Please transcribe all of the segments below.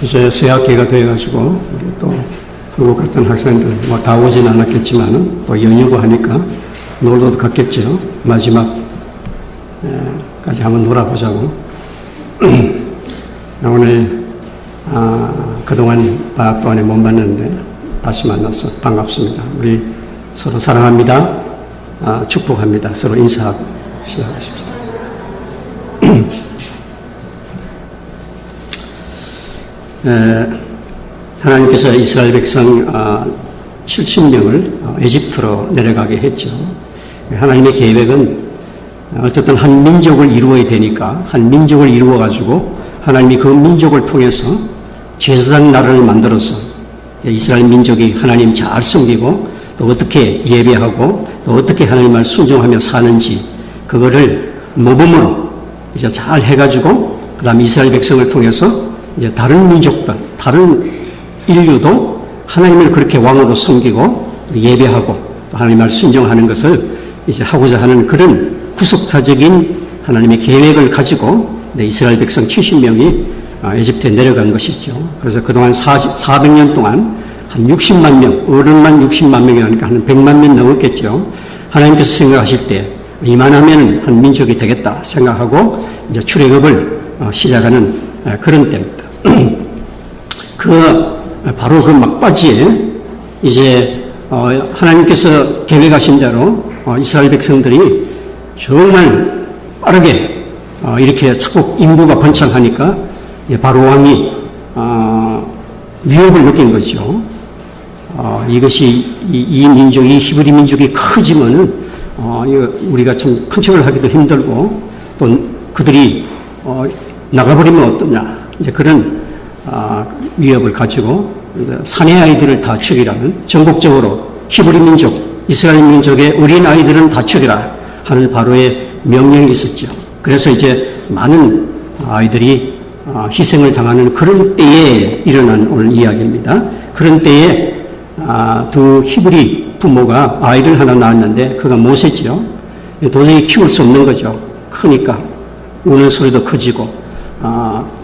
이제 새학기가 되어가지고 우리 또 한국 같은 학생들 뭐 다 오진 않았겠지만 또 연휴고 하니까 놀러도 갔겠죠. 마지막까지 한번 놀아보자고. 오늘 그동안 방학 동안에 못 만났는데 다시 만나서 반갑습니다. 우리 서로 사랑합니다. 축복합니다. 서로 인사하고 시작하십시다. 하나님께서 이스라엘 백성 70명을 에집트로 내려가게 했죠. 하나님의 계획은 어쨌든 한 민족을 이루어야 되니까 한 민족을 이루어가지고 하나님이 그 민족을 통해서 제사장 나라를 만들어서 이스라엘 민족이 하나님 잘 섬기고 또 어떻게 예배하고 또 어떻게 하나님을 순종하며 사는지 그거를 모범으로 이제 잘 해가지고 그 다음에 이스라엘 백성을 통해서 이제 다른 민족들, 다른 인류도 하나님을 그렇게 왕으로 섬기고 예배하고 하나님을 순종하는 것을 이제 하고자 하는 그런 구속사적인 하나님의 계획을 가지고 이스라엘 백성 70명이 에집트에 내려간 것이죠. 그래서 그동안 400년 동안 한 60만 명, 어른만 60만 명이라니까 한 100만 명 넘었겠죠. 하나님께서 생각하실 때 이만하면 한 민족이 되겠다 생각하고 이제 출애굽을 시작하는 그런 때입니다. 바로 그 막바지에 이제 하나님께서 계획하신 대로 이스라엘 백성들이 정말 빠르게 이렇게 자꾸 인구가 번창하니까 바로 왕이 위협을 느낀 거죠. 이것이 이 민족이 히브리 민족이 커지면은 우리가 참 큰 척을 하기도 힘들고 또 그들이 나가버리면 어떠냐 이제 그런 위협을 가지고 사내 아이들을 다 죽이라는 전국적으로 히브리 민족, 이스라엘 민족의 어린 아이들은 다 죽이라 하는 바로의 명령이 있었죠. 그래서 이제 많은 아이들이 희생을 당하는 그런 때에 일어난 오늘 이야기입니다. 그런 때에 두 히브리 부모가 아이를 하나 낳았는데 그가 모세지요. 도저히 키울 수 없는 거죠. 크니까 우는 소리도 커지고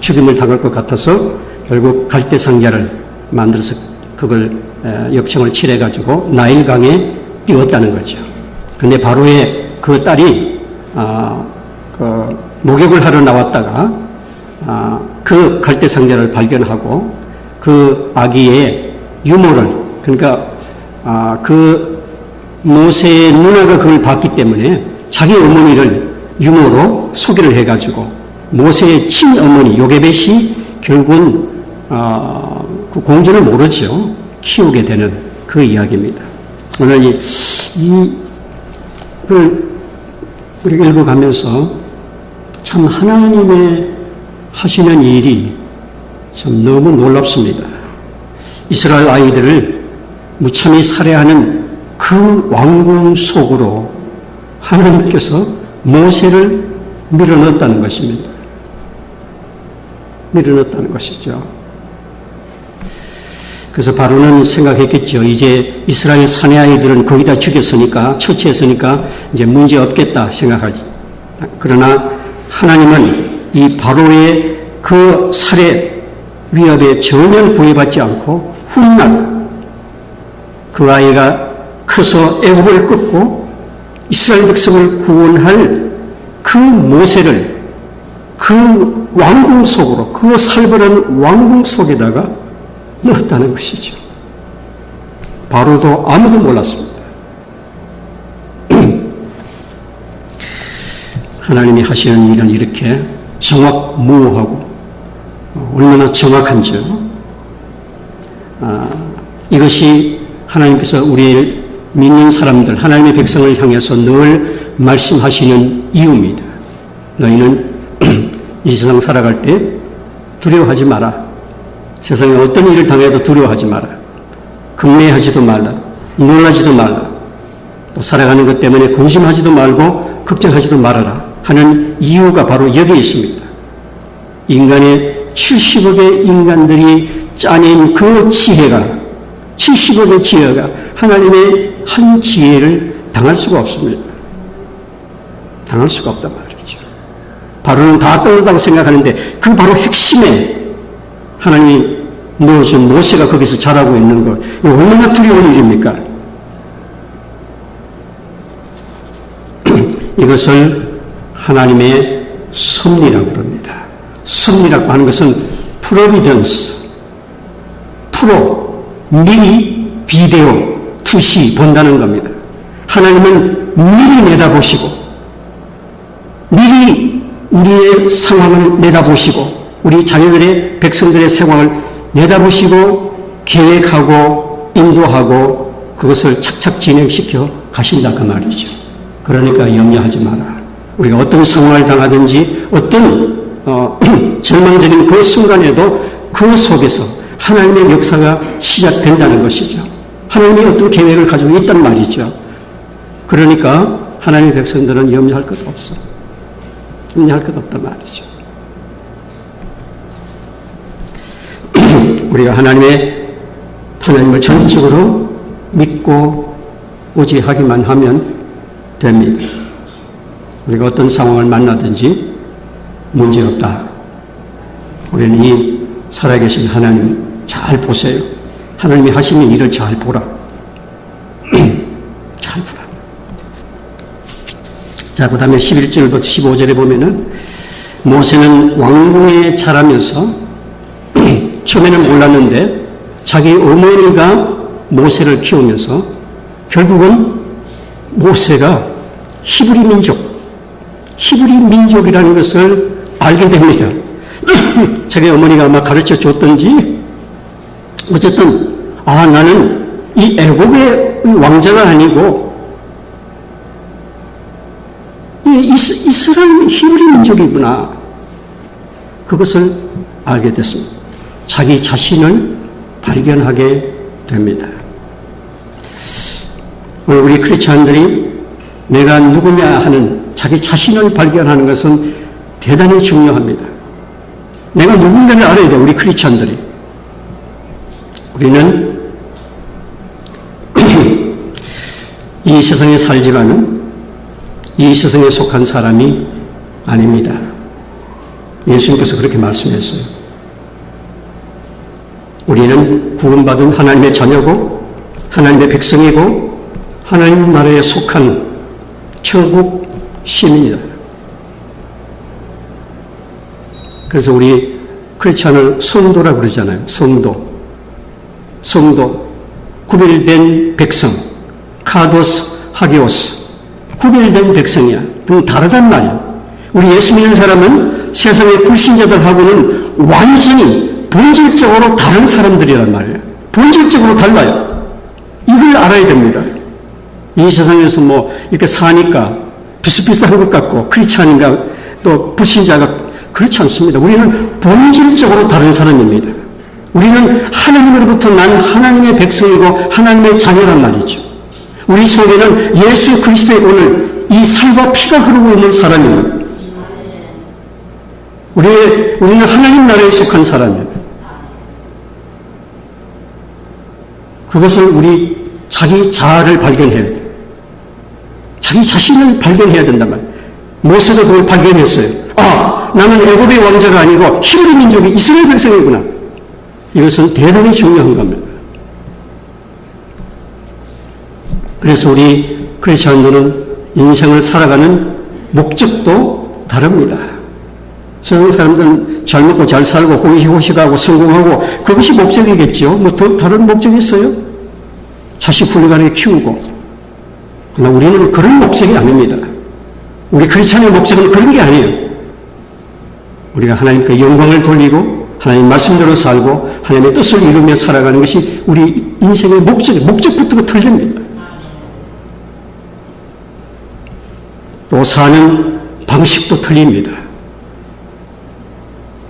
죽임을 당할 것 같아서 결국 갈대 상자를 만들어서 그걸 역청을 칠해가지고 나일강에 띄웠다는 거죠. 근데 바로의 그 딸이 목욕을 하러 나왔다가 그 갈대 상자를 발견하고 그 아기의 유모를 그러니까 그 모세의 누나가 그걸 봤기 때문에 자기 어머니를 유모로 소개를 해가지고 모세의 친어머니 요게벳이 결국은 그 공주를 모르죠. 키우게 되는 그 이야기입니다. 오늘 이걸 우리가 읽어가면서 참 하나님의 하시는 일이 참 너무 놀랍습니다. 이스라엘 아이들을 무참히 살해하는 그 왕궁 속으로 하나님께서 모세를 밀어넣었다는 것입니다. 밀어넣었다는 것이죠. 그래서 바로는 생각했겠죠. 이제 이스라엘 사내 아이들은 거기다 죽였으니까, 처치했으니까 이제 문제 없겠다 생각하지. 그러나 하나님은 이 바로의 그 살해 위협에 전혀 구애받지 않고 훗날 그 아이가 커서 애굽을 끊고 이스라엘 백성을 구원할 그 모세를 그 왕궁 속으로, 그 살벌한 왕궁 속에다가 넣었다는 것이죠. 바로도 아무도 몰랐습니다. 하나님이 하시는 일은 이렇게 정확무오하고 얼마나 정확한지요. 이것이 하나님께서 우리를 믿는 사람들, 하나님의 백성을 향해서 늘 말씀하시는 이유입니다. 너희는 이 세상 살아갈 때 두려워하지 마라. 세상에 어떤 일을 당해도 두려워하지 마라. 금매하지도 말라. 놀라지도 말라. 또 살아가는 것 때문에 근심하지도 말고 걱정하지도 말아라 하는 이유가 바로 여기에 있습니다. 인간의 70억의 인간들이 짜낸 그 지혜가 70억의 지혜가 하나님의 한 지혜를 당할 수가 없습니다. 당할 수가 없단 말이죠. 바로는 다 떨어졌다고 생각하는데 그 바로 핵심에 하나님이 넣어준 모세가 거기서 자라고 있는 것, 이거 얼마나 두려운 일입니까? 이것을 하나님의 섭리라고 합니다. 섭리라고 하는 것은 프로비던스, 미리 비데오, 투시 본다는 겁니다. 하나님은 미리 내다보시고, 미리 우리의 상황을 내다보시고, 우리 자녀들의, 백성들의 상황을 내다보시고, 계획하고, 인도하고, 그것을 착착 진행시켜 가신다 그 말이죠. 그러니까 염려하지 마라. 우리가 어떤 상황을 당하든지, 어떤 절망적인 그 순간에도 그 속에서 하나님의 역사가 시작된다는 것이죠. 하나님이 어떤 계획을 가지고 있단 말이죠. 그러니까 하나님의 백성들은 염려할 것 없어. 염려할 것 없단 말이죠. 우리가 하나님을 전적으로 믿고 의지하기만 하면 됩니다. 우리가 어떤 상황을 만나든지 문제없다. 우리는 이 살아계신 하나님 잘 보세요. 하나님이 하시는 일을 잘 보라. 잘 보라. 자, 그 다음에 11절부터 15절에 보면은 모세는 왕궁에 자라면서 처음에는 몰랐는데 자기 어머니가 모세를 키우면서 결국은 모세가 히브리 민족이라는 것을 알게 됩니다. 자기 어머니가 아마 가르쳐 줬던지 어쨌든 나는 이 애굽의 왕자가 아니고 이스라엘 히브리 민족이구나. 그것을 알게 됐습니다. 자기 자신을 발견하게 됩니다. 오늘 우리 크리스찬들이 내가 누구냐 하는 자기 자신을 발견하는 것은 대단히 중요합니다. 내가 누군가를 알아야 돼, 우리 크리스찬들이. 우리는 이 세상에 살지만은 이 세상에 속한 사람이 아닙니다. 예수님께서 그렇게 말씀했어요. 우리는 구원받은 하나님의 자녀고 하나님의 백성이고 하나님 나라에 속한 천국 시민이다. 그래서 우리 크리스찬을 성도라고 그러잖아요. 성도, 구별된 백성, 카도스, 하기오스, 구별된 백성이야. 그럼 다르단 말이야. 우리 예수 믿는 사람은 세상의 불신자들하고는 완전히 본질적으로 다른 사람들이란 말이에요. 본질적으로 달라요. 이걸 알아야 됩니다. 이 세상에서 이렇게 사니까 비슷비슷한 것 같고 크리스찬인가 또 불신자가 그렇지 않습니다. 우리는 본질적으로 다른 사람입니다. 우리는 하나님으로부터 난 하나님의 백성이고 하나님의 자녀란 말이죠. 우리 속에는 예수 그리스도의 오늘 이 살과 피가 흐르고 있는 사람입니다. 우리는 하나님 나라에 속한 사람입니다. 그것을 우리 자기 자아를 발견해야 돼요. 자기 자신을 발견해야 된단 말이에요. 모세도 그걸 발견했어요. 나는 애굽의 왕자가 아니고 히브리 민족이 이스라엘 백성이구나. 이것은 대단히 중요한 겁니다. 그래서 우리 크리스천들은 인생을 살아가는 목적도 다릅니다. 세상 사람들은 잘 먹고 잘 살고 호의호식하고 성공하고 그것이 목적이겠죠. 더 다른 목적이 있어요? 자식 훌륭하게 키우고. 그러나 우리는 그런 목적이 아닙니다. 우리 크리스천의 목적은 그런 게 아니에요. 우리가 하나님께 영광을 돌리고 하나님 말씀대로 살고 하나님의 뜻을 이루며 살아가는 것이 우리 인생의 목적부터가 틀립니다. 또 사는 방식도 틀립니다.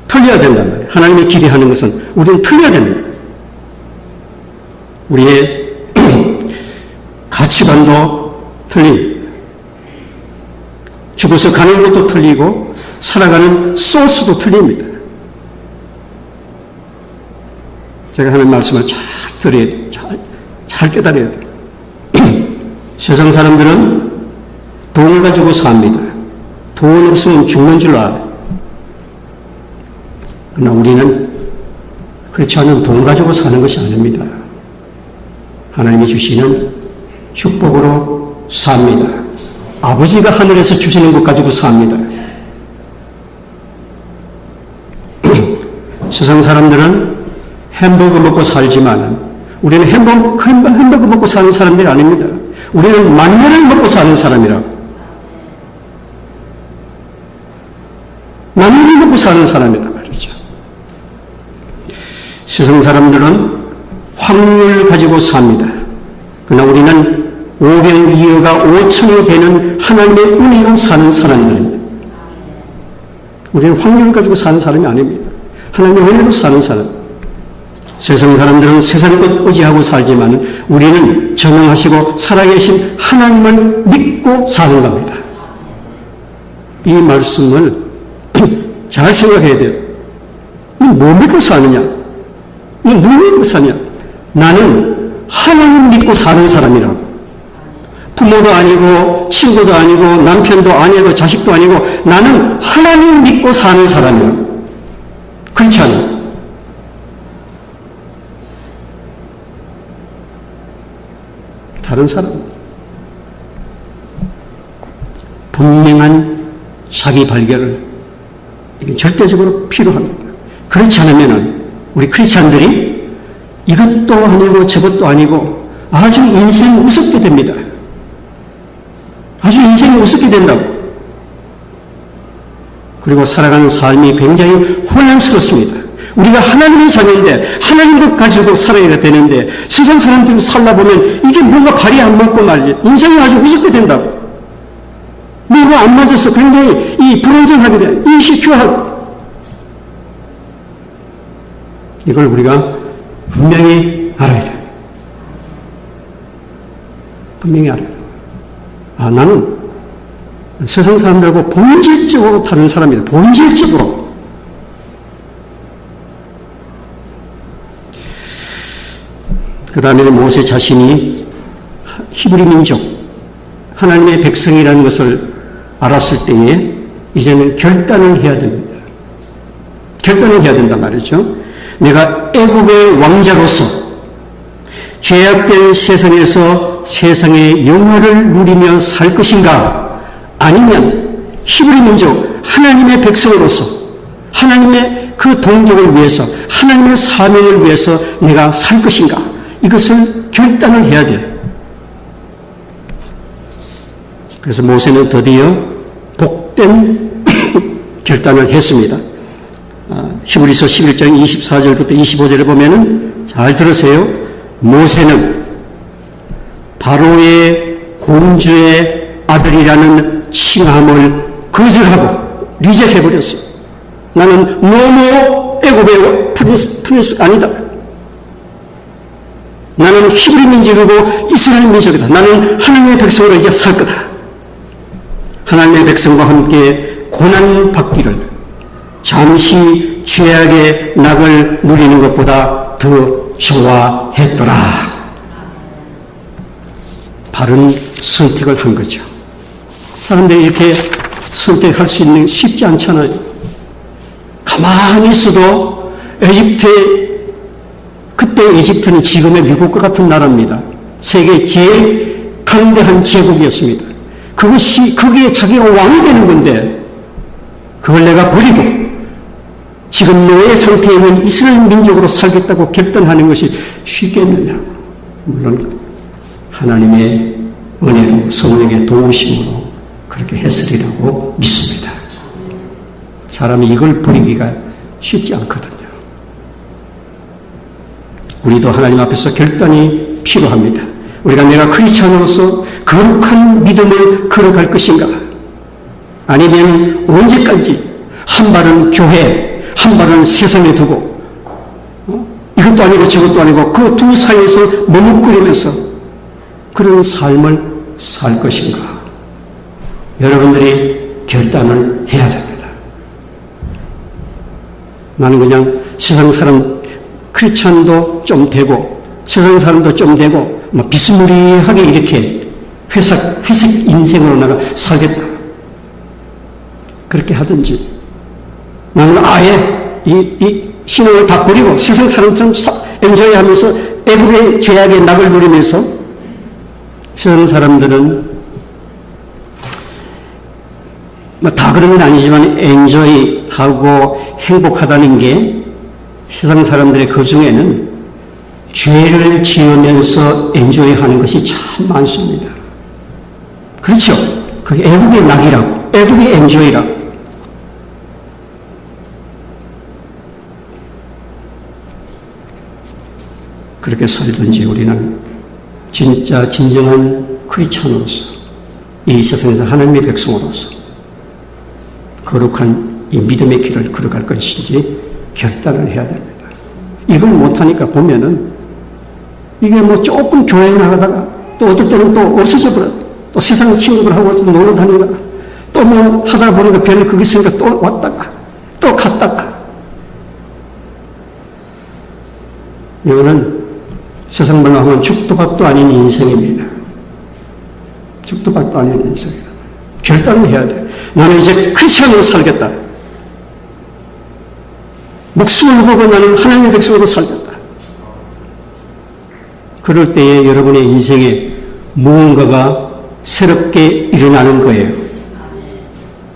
틀려야 된단 말이에요. 하나님이 기대하는 것은 우리는 틀려야 됩니다. 우리의 가치관도 틀립니다. 죽어서 가는 것도 틀리고 살아가는 소스도 틀립니다. 제가 하는 말씀을 잘 들어야 돼요. 잘 깨달아야 돼요. 세상 사람들은 돈을 가지고 삽니다. 돈 없으면 죽는 줄 알아요. 그러나 우리는 그렇지 않으면 돈 가지고 사는 것이 아닙니다. 하나님이 주시는 축복으로 삽니다. 아버지가 하늘에서 주시는 것 가지고 삽니다. 세상 사람들은 햄버거 먹고 살지만 우리는 햄버거 먹고 사는 사람들이 아닙니다. 우리는 만면을 먹고 사는 사람이라고. 만면을 먹고 사는 사람이란 말이죠. 세상 사람들은 확률 가지고 삽니다. 그러나 우리는 500이어가 5천이 되는 하나님의 은혜로 사는 사람들입니다. 우리는 확률 가지고 사는 사람이 아닙니다. 하나님의 은혜로 사는 사람. 세상 사람들은 세상 것 의지하고 살지만 우리는 전능하시고 살아계신 하나님을 믿고 사는 겁니다. 이 말씀을 잘 생각해야 돼요. 뭐 믿고 사느냐? 누구 믿고 사냐? 나는 하나님 믿고 사는 사람이라고. 부모도 아니고 친구도 아니고 남편도 아니고 자식도 아니고 나는 하나님 믿고 사는 사람이라고. 그렇지 않아요? 다른 사람. 분명한 자기 발견을 이게 절대적으로 필요합니다. 그렇지 않으면 우리 크리스찬들이 이것도 아니고 저것도 아니고 아주 인생이 우습게 됩니다. 아주 인생이 우습게 된다고. 그리고 살아가는 삶이 굉장히 혼란스럽습니다. 우리가 하나님의 자녀인데 하나님 것 가지고 살아야 되는데 세상 사람들이 살다 보면 이게 뭔가 발이 안 맞고 말이지. 인생이 아주 우습게 된다고. 뭐가 안 맞아서 굉장히 불안정하게 돼. 인시큐어하고. 이걸 우리가 분명히 알아야 돼. 분명히 알아야 돼. 나는 세상 사람들하고 본질적으로 다른 사람이다. 본질적으로. 그 다음에는 모세 자신이 히브리 민족, 하나님의 백성이라는 것을 알았을 때에 이제는 결단을 해야 됩니다. 결단을 해야 된단 말이죠. 내가 애국의 왕자로서 죄악된 세상에서 세상의 영화를 누리며 살 것인가? 아니면 히브리 민족, 하나님의 백성으로서 하나님의 그 동족을 위해서 하나님의 사명을 위해서 내가 살 것인가? 이것을 결단을 해야 돼요. 그래서 모세는 드디어 복된 결단을 했습니다. 히브리서 11장 24절부터 25절을 보면은 잘 들으세요. 모세는 바로의 공주의 아들이라는 칭함을 거절하고 리젝해버렸어요. 나는 노모 애굽의 프린스 아니다. 나는 히브리 민족이고 이스라엘 민족이다. 나는 하나님의 백성으로 이제 살 거다. 하나님의 백성과 함께 고난받기를 잠시 죄악의 낙을 누리는 것보다 더 좋아했더라. 바른 선택을 한 거죠. 그런데 이렇게 선택할 수 있는 쉽지 않잖아요. 가만히 있어도 그때 이집트는 지금의 미국과 같은 나라입니다. 세계 제일 강대한 제국이었습니다. 거기에 자기가 왕이 되는 건데, 그걸 내가 버리고, 지금 노예 상태에 있는 이스라엘 민족으로 살겠다고 결단하는 것이 쉽겠느냐. 물론, 하나님의 은혜로, 성령의 도우심으로 그렇게 했으리라고 믿습니다. 사람이 이걸 버리기가 쉽지 않거든요. 우리도 하나님 앞에서 결단이 필요합니다. 우리가 내가 크리스찬으로서 거룩한 믿음을 걸어갈 것인가? 아니면 언제까지 한 발은 교회, 한 발은 세상에 두고 이것도 아니고 저것도 아니고 그 두 사이에서 머뭇거리면서 그런 삶을 살 것인가? 여러분들이 결단을 해야 됩니다. 나는 그냥 세상 사람 크리스찬도 좀 되고 세상 사람도 좀 되고 비스무리하게 이렇게 회색 인생으로 내가 살겠다. 그렇게 하든지 나는 아예 신앙을 다 버리고 세상 사람처럼 엔조이하면서 애국의 죄악의 낙을 누리면서 세상 사람들은 뭐 다 그런 건 아니지만 엔조이하고 행복하다는 게 세상 사람들의 그 중에는 죄를 지으면서 엔조이하는 것이 참 많습니다. 그렇죠? 그게 애국의 낙이라고, 애국의 엔조이라고. 그렇게 살든지 우리는 진짜 진정한 크리스찬으로서 이 세상에서 하나님의 백성으로서 거룩한 이 믿음의 길을 걸어갈 것인지 결단을 해야 됩니다. 이걸 못하니까 보면은 이게 뭐 조금 교회에 나가다가 또 어떨 때는 또 없어져 버려요. 또 세상 친구들하고 또 놀러 다니다가 또 뭐 하다 보니까 별로 거기 있으니까 또 왔다가 또 갔다가 이거는 세상 말로 하면 죽도 밥도 아닌 인생입니다. 죽도 밥도 아닌 인생이다. 결단을 해야 돼. 나는 이제 크리스천으로 살겠다. 목숨을 걸고 나는 하나님의 백성으로 살겠다. 그럴 때에 여러분의 인생에 무언가가 새롭게 일어나는 거예요.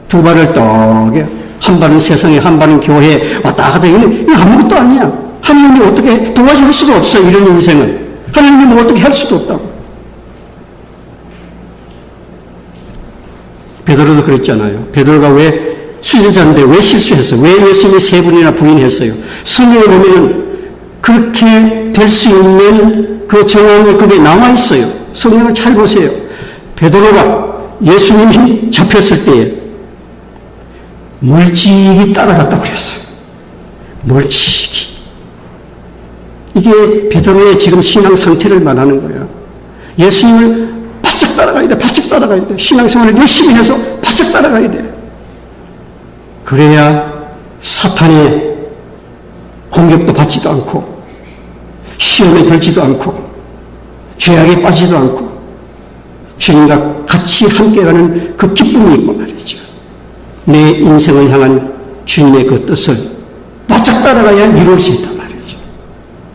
두 발을 떡에 한 발은 세상에 한 발은 교회에 왔다 갔다 이거 아무것도 아니야. 하나님이 어떻게 도와줄 수도 없어. 이런 인생은 하나님이 어떻게 할 수도 없다고. 베드로도 그랬잖아요. 베드로가 왜 수제자인데 왜 실수했어요? 왜 예수님이 세 번이나 부인했어요? 성경에 보면 그렇게 될 수 있는 그 정황이 거기에 나와 있어요. 성경을 잘 보세요. 베드로가 예수님이 잡혔을 때에 물직이 따라갔다고 그랬어요. 물직이. 이게 베드로의 지금 신앙 상태를 말하는 거예요. 예수님을 바짝 따라가야 돼. 바짝 따라가야 돼. 신앙생활을 열심히 해서 바짝 따라가야 돼. 그래야 사탄의 공격도 받지도 않고 시험에 들지도 않고 죄악에 빠지지도 않고 주님과 같이 함께 가는 그 기쁨이 있고 말이죠. 내 인생을 향한 주님의 그 뜻을 바짝 따라가야 이룰 수 있단 말이죠.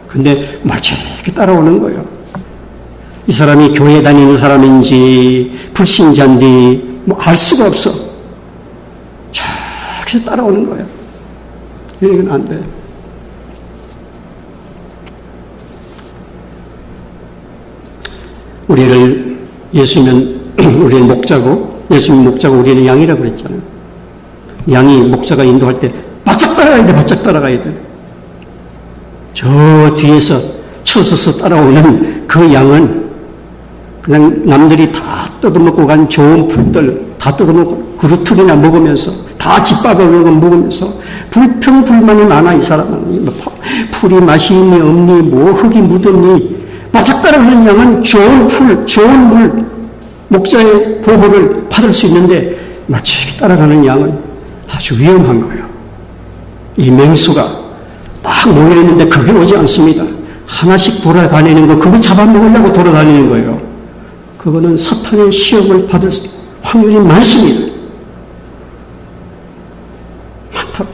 근데 말처럼 따라오는 거예요. 이 사람이 교회 다니는 사람인지 불신자인지 뭐 알 수가 없어. 저기서 따라오는 거예요. 이건 안 돼. 우리를 예수님은 우리는 목자고 예수님 목자고 우리는 양이라고 그랬잖아요. 양이 목자가 인도할 때 바짝 따라가야 돼. 바짝 따라가야 돼. 저 뒤에서 쳐서서 따라오는 그 양은 그냥 남들이 다 뜯어먹고 간 좋은 풀들 다 뜯어먹고 그루트리나 먹으면서 다 집밥을 먹으면서 불평불만이 많아. 이 사람은 풀이 맛이 있니 없니 뭐 흙이 묻었니. 바짝 따라가는 양은 좋은 풀 좋은 물 목자의 보호를 받을 수 있는데 마치 따라가는 양은 아주 위험한 거예요. 이 맹수가 딱 모여있는데 그게 오지 않습니다. 하나씩 돌아다니는 거 그거 잡아먹으려고 돌아다니는 거예요. 그거는 사탄의 시험을 받을 확률이 많습니다. 많다고.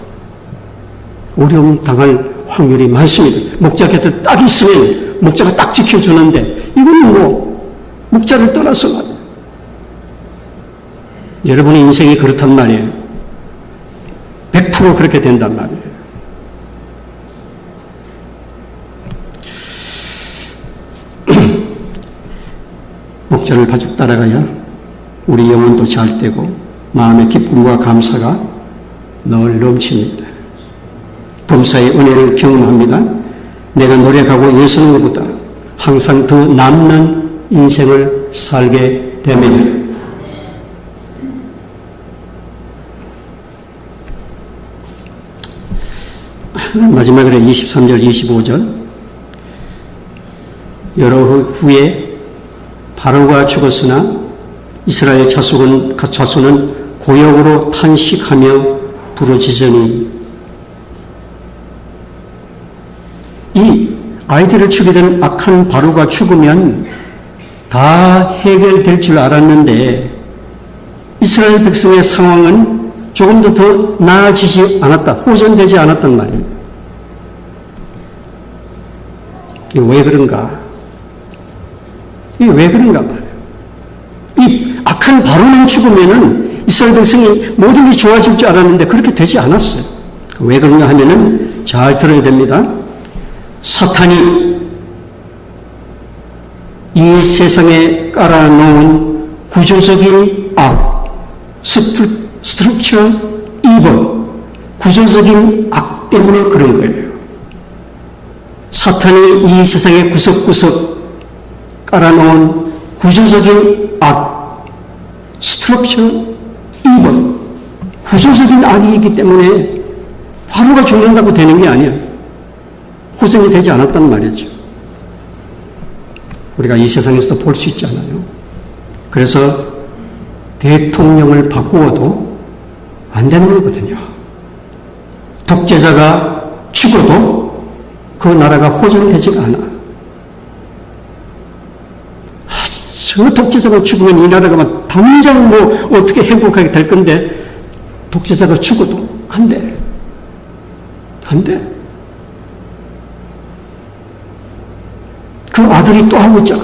어려움 당할 확률이 많습니다. 목자 곁에 딱 있으면 목자가 딱 지켜주는데 이거는 뭐 목자를 떠나서 말이에요. 여러분의 인생이 그렇단 말이에요. 100% 그렇게 된단 말이에요. 목자를 바짝 따라가야 우리 영혼도 잘 되고 마음의 기쁨과 감사가 늘 넘칩니다. 범사의 은혜를 경험합니다. 내가 노력하고 애쓰는 것보다 항상 더 남는 인생을 살게 됩니다. 마지막으로 23절, 25절 여러 후에 바로가 죽었으나 이스라엘 자손은 고역으로 탄식하며 부르짖으니. 이 아이들을 죽이던 악한 바로가 죽으면 다 해결될 줄 알았는데 이스라엘 백성의 상황은 조금도 더 나아지지 않았다. 호전되지 않았단 말이에요. 이게 왜 그런가? 이게 왜 그런가 말이에요. 이 악한 바로만 죽으면은 이스라엘 백성이 모든 게 좋아질 줄 알았는데 그렇게 되지 않았어요. 왜 그러냐 하면은 잘 들어야 됩니다. 사탄이 이 세상에 깔아놓은 구조적인 악, 스트럭처 이벌, 구조적인 악 때문에 그런 거예요. 사탄이 이 세상에 구석구석 깔아놓은 구조적인 악, 스트럭처 이벌, 구조적인 악이기 때문에 바로가 죽는다고 되는 게 아니에요. 호전이 되지 않았단 말이죠. 우리가 이 세상에서도 볼 수 있지 않아요. 그래서 대통령을 바꾸어도 안 되는 거거든요. 독재자가 죽어도 그 나라가 호전되지가 않아. 저 독재자가 죽으면 이 나라가 막 당장 뭐 어떻게 행복하게 될 건데 독재자가 죽어도 안 돼. 안 돼. 그 아들이 또 하고 있잖아.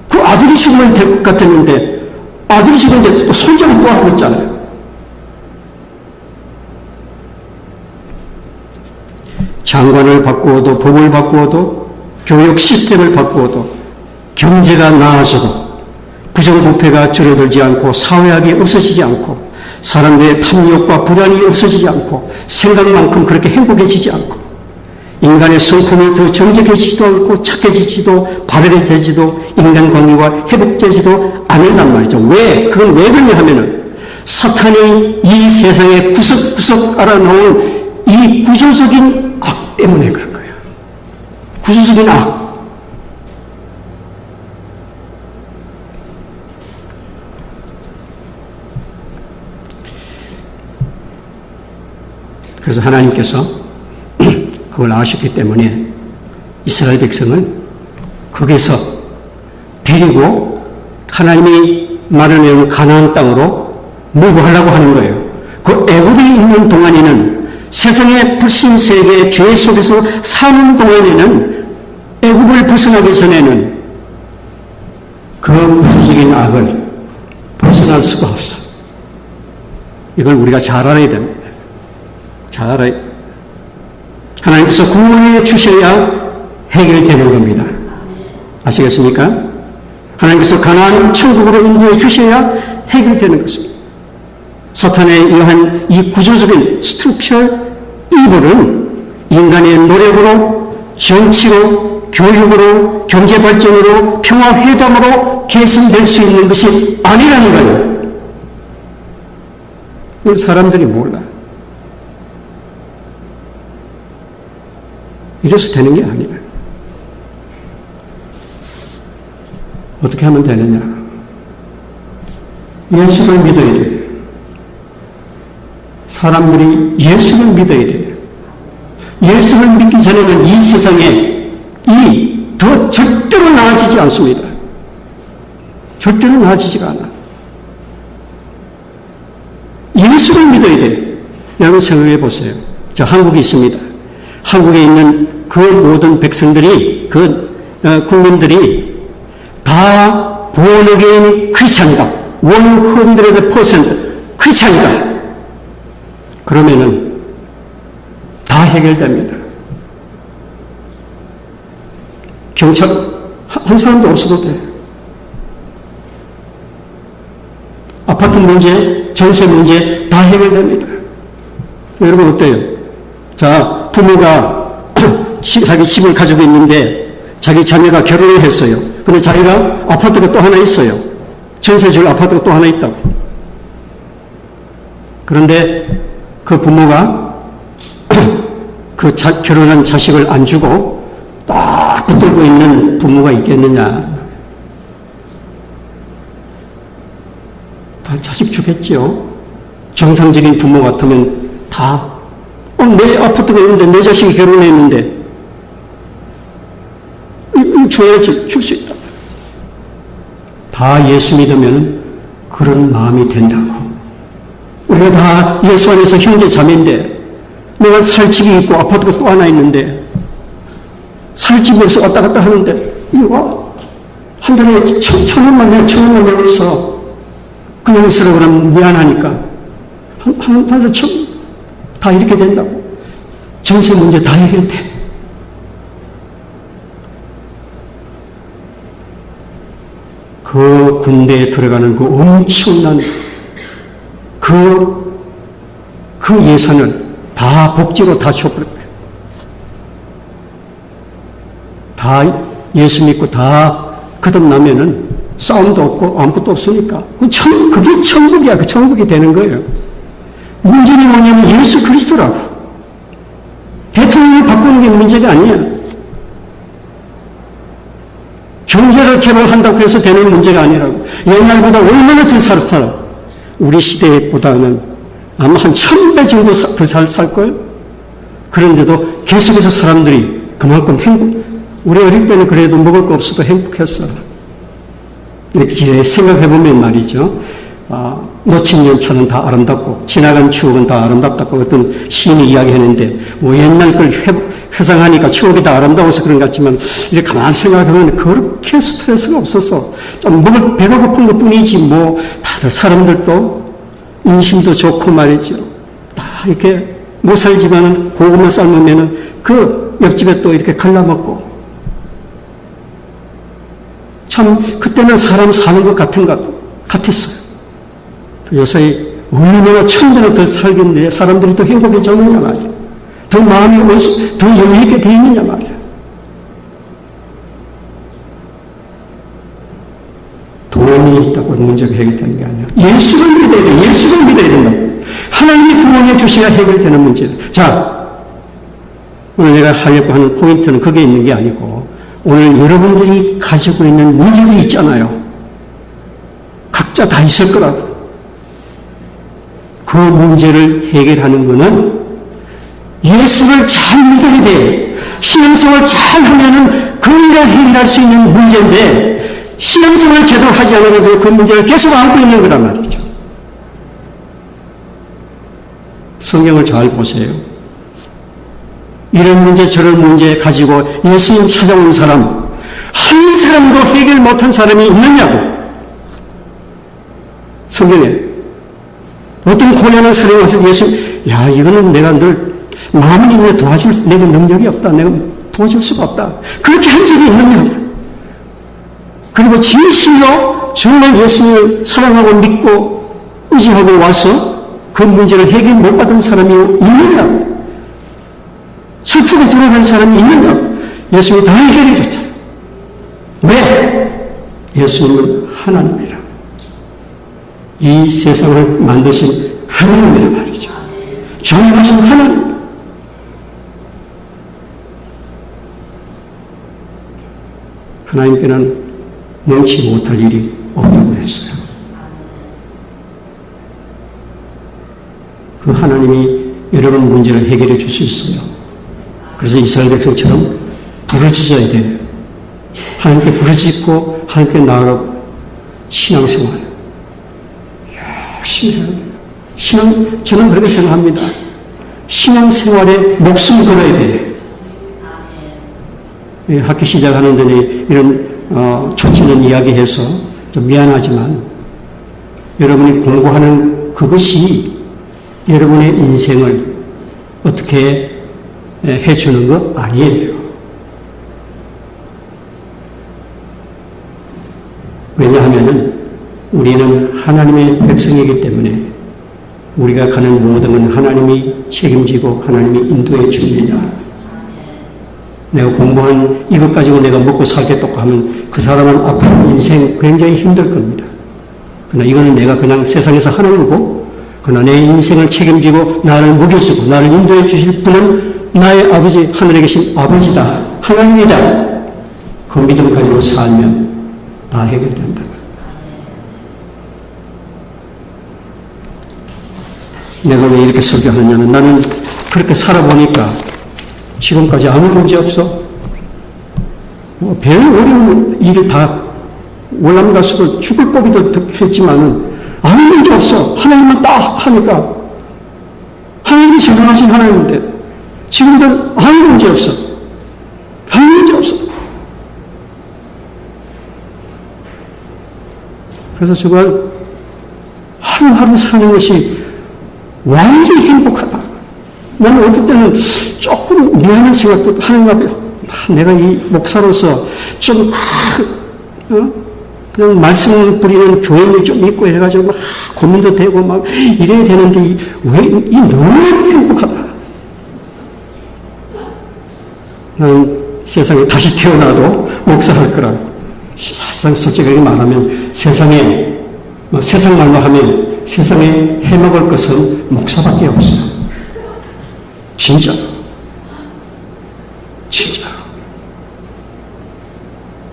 그 아들이 죽으면 될 것 같았는데 아들이 죽었는데 또 손자가 또 하고 있잖아요. 장관을 바꾸어도 법을 바꾸어도 교육 시스템을 바꾸어도 경제가 나아져도 부정부패가 줄어들지 않고 사회학이 없어지지 않고 사람들의 탐욕과 불안이 없어지지 않고 생각만큼 그렇게 행복해지지 않고 인간의 성품이 더 정직해지지도 않고 착해지지도 바르게되지도 인간관계가 회복되지도 않는단 말이죠. 왜? 그건 왜 그러냐 하면은 사탄이 이 세상에 구석구석 깔아놓은 이 구조적인 악 때문에 그런 거예요. 구조적인 악. 그래서 하나님께서 그걸 아셨기 때문에 이스라엘 백성을 거기서 데리고 하나님이 마련해온 가나안 땅으로 무브하려고 하는 거예요. 그 애굽에 있는 동안에는 세상의 불신세계 죄 속에서 사는 동안에는 애굽을 벗어나기 전에는 그 구조적인 악을 벗어날 수가 없어. 이걸 우리가 잘 알아야 됩니다. 잘 알아야 됩니다. 하나님께서 구원해 주셔야 해결되는 겁니다. 아시겠습니까? 하나님께서 가나안 천국으로 인도해 주셔야 해결되는 것입니다. 사탄에 의한 이 구조적인 스트럭처 이불은 인간의 노력으로, 정치로, 교육으로, 경제발전으로, 평화회담으로 개선될 수 있는 것이 아니라는 거예요. 이걸 사람들이 몰라요. 이래서 되는 게 아니에요. 어떻게 하면 되느냐? 예수를 믿어야 돼요. 사람들이 예수를 믿어야 돼요. 예수를 믿기 전에는 이 세상에 더 절대로 나아지지 않습니다. 절대로 나아지지가 않아. 예수를 믿어야 돼요. 여러분 생각해 보세요. 저 한국에 있습니다. 한국에 있는 그 모든 백성들이, 국민들이 다 born again 크리스찬이다. 100% 크리스찬이다. 그러면은 다 해결됩니다. 경찰 한 사람도 없어도 돼. 아파트 문제, 전세 문제 다 해결됩니다. 여러분 어때요? 자, 부모가 자기 집을 가지고 있는데 자기 자녀가 결혼을 했어요. 근데 자기가 아파트가 또 하나 있어요. 전세 줄 아파트가 또 하나 있다고. 그런데 그 부모가 결혼한 자식을 안 주고 딱 붙들고 있는 부모가 있겠느냐. 다 자식 주겠지요. 정상적인 부모 같으면 다 내 아파트가 있는데 내 자식이 결혼했는데 이거 줘야지. 줄 수 있다. 다 예수 믿으면 그런 마음이 된다고. 우리가 다 예수 안에서 형제 자매인데 내가 살 집이 있고 아파트가 또 하나 있는데 살지 못해서 왔다 갔다 하는데, 이거 한 달에 1,000원만 내, 1,000원만 내서 그냥 있으라고 그러면 미안하니까. 한 달에 다 이렇게 된다고. 전세 문제 다 해결돼. 그 군대에 들어가는 그 엄청난 그 예산을 다 복지로 다 줘버려요. 다 예수 믿고 다 거듭나면은 싸움도 없고 아무것도 없으니까. 그게 천국이야. 그 천국이 되는 거예요. 문제는 뭐냐면 예수 그리스도라고. 대통령을 바꾸는 게 문제가 아니야. 경제를 개발한다고 해서 되는 문제가 아니라고. 옛날보다 얼마나 더 살아. 우리 시대보다는 아마 한 1,000배 정도 더 잘 살걸? 그런데도 계속해서 사람들이 그만큼 우리 어릴 때는 그래도 먹을 거 없어도 행복했어. 이렇게 생각해보면 말이죠. 놓친 연차는 다 아름답고 지나간 추억은 다 아름답다고 어떤 시인이 이야기했는데 뭐 옛날 걸 회상하니까 추억이 다 아름다워서 그런 것 같지만 이렇게 가만히 생각하면 그렇게 스트레스가 없어서 좀 배가 고픈 것 뿐이지 뭐 다들 사람들도 인심도 좋고 말이죠. 다 이렇게 못 살지만은 고구마 삶으면은 그 옆집에 또 이렇게 갈라먹고 참 그때는 사람 사는 것 같았어요. 요새 얼마나 1,000배나 더 살겠는데 사람들이 더 행복해졌느냐 말이야. 더 마음이 더 여유있게 되어 있느냐 말이야. 돈이 있다고 문제가 해결되는 게 아니야. 예수를 믿어야 돼. 예수를 믿어야 된다고. 하나님이 구원해 주셔야 해결되는 문제다. 자, 오늘 내가 하려고 하는 포인트는 그게 있는 게 아니고 오늘 여러분들이 가지고 있는 문제들이 있잖아요. 각자 다 있을 거라고. 그 문제를 해결하는 것은 예수를 잘 믿어야 돼. 신앙생활 잘 하면은 그가 해결할 수 있는 문제인데 신앙생활 제대로 하지 않아서 그 문제를 계속 안고 있는 거란 말이죠. 성경을 잘 보세요. 이런 문제 저런 문제 가지고 예수님 찾아온 사람 한 사람도 해결 못한 사람이 있느냐고. 성경에 어떤 고난한 사람이 와서 예수님, 야, 이거는 내가 늘 마음을 있는데 도와줄 내가 능력이 없다. 내가 도와줄 수가 없다. 그렇게 한 적이 있느냐고. 그리고 진실로 정말 예수님을 사랑하고 믿고 의지하고 와서 그 문제를 해결 못 받은 사람이 있느냐고. 슬프게 돌아간 사람이 있느냐고. 예수님이 다 해결해 줬다. 왜? 예수님은 하나님이라. 이 세상을 만드신 하나님이라 말이죠. 존귀하신 하나님. 하나님께는 넘치 못할 일이 없다고 했어요. 그 하나님이 여러분 문제를 해결해 줄 수 있어요. 그래서 이스라엘 백성처럼 부르짖어야 돼요. 하나님께 부르짖고 하나님께 나아가고 신앙생활 열심히 해야 돼요. 저는 그렇게 생각합니다. 신앙생활에 목숨 걸어야 돼요. 학기 시작하는 전에 이런 좋지는 이야기해서 좀 미안하지만 여러분이 공부하는 그것이 여러분의 인생을 어떻게 해주는 것 아니에요. 왜냐하면 우리는 하나님의 백성이기 때문에 우리가 가는 모든 건 하나님이 책임지고 하나님이 인도해 줍니다. 내가 공부한 이것 가지고 내가 먹고 살겠다고 하면 그 사람은 앞으로 인생 굉장히 힘들 겁니다. 그러나 이거는 내가 그냥 세상에서 하는 거고 그러나 내 인생을 책임지고 나를 먹여주고 나를 인도해 주실 분은 나의 아버지, 하늘에 계신 아버지다. 하나님이다. 그 믿음 가지고 살면 다 해결된다. 내가 왜 이렇게 설교하느냐면 나는 그렇게 살아보니까 지금까지 아무 문제 없어. 별 어려운 일을 다 월남 가서도 죽을 고비도 했지만은 아무 문제 없어. 하나님만 딱 하니까 하나님이 전능하신 하나님인데 지금도 아무 문제 없어. 아무 문제 없어. 그래서 정말 하루하루 사는 것이 왜 이리 행복하다. 나는 어떨 때는 조금 미안한 생각도 하는가 봐요. 내가 이 목사로서 좀 그냥 말씀을 뿌리는 교회를 좀 있고 해가지고 막 고민도 되고 막 이래야 되는데 왜 이 너무 행복하다. 나는 세상에 다시 태어나도 목사할 거라고. 사실상 솔직하게 말하면 세상에 세상 말로 하면 세상에 해먹을 것은 목사밖에 없어요. 진짜.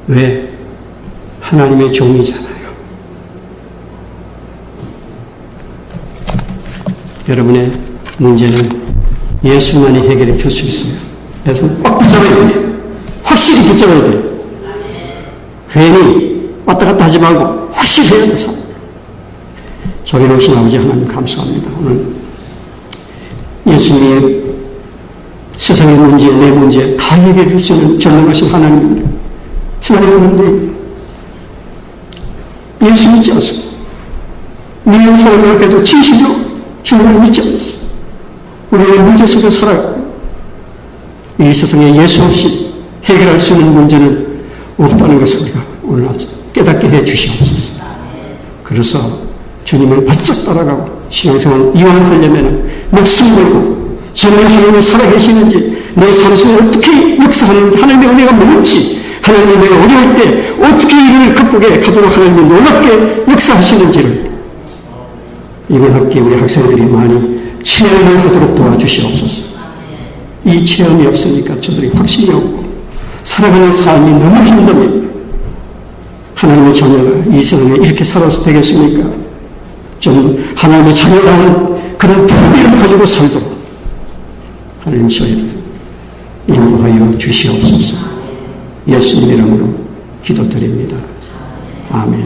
왜? 하나님의 종이잖아요. 여러분의 문제는 예수만이 해결해 줄 수 있어요. 그래서 꽉 붙잡아야 돼요. 확실히 붙잡아야 돼요. 괜히 왔다 갔다 하지 말고 확실히 해야 돼서. 자비로우신 아버지 하나님 감사합니다. 오늘 예수님이 세상의 문제, 내 문제 다 해결해 주시는 전능하신 하나님입니다. 생각해보는데 예수 믿지 않습니다. 믿는 사람을 그래도 진실로 주님을 믿지 않았어요. 우리는 문제 속에 살아가고 이 세상에 예수 없이 해결할 수 있는 문제는 없다는 것을 우리가 오늘 깨닫게 해 주시옵소서. 그래서 주님을 바짝 따라가고 신앙생활을 이완하려면 목숨 걸고 정말 하나님이 살아계시는지 내 삶 속에 어떻게 역사하는지 하나님의 은혜가 뭔지 하나님이 내가 어려울 때 어떻게 이를 극복해 가도록 하나님이 놀랍게 역사하시는지를 이번 학기 우리 학생들이 많이 체험을 하도록 도와주시옵소서. 이 체험이 없으니까 저들이 확신이 없고 살아가는 삶이 너무 힘듭니다. 하나님의 자녀가 이 세상에 이렇게 살아서 되겠습니까? 좀 하나님의 자녀다운 그런 특별을 가지고 살도록 하나님 저희를 인도하여 주시옵소서. 예수님 이름으로 기도드립니다. 아멘.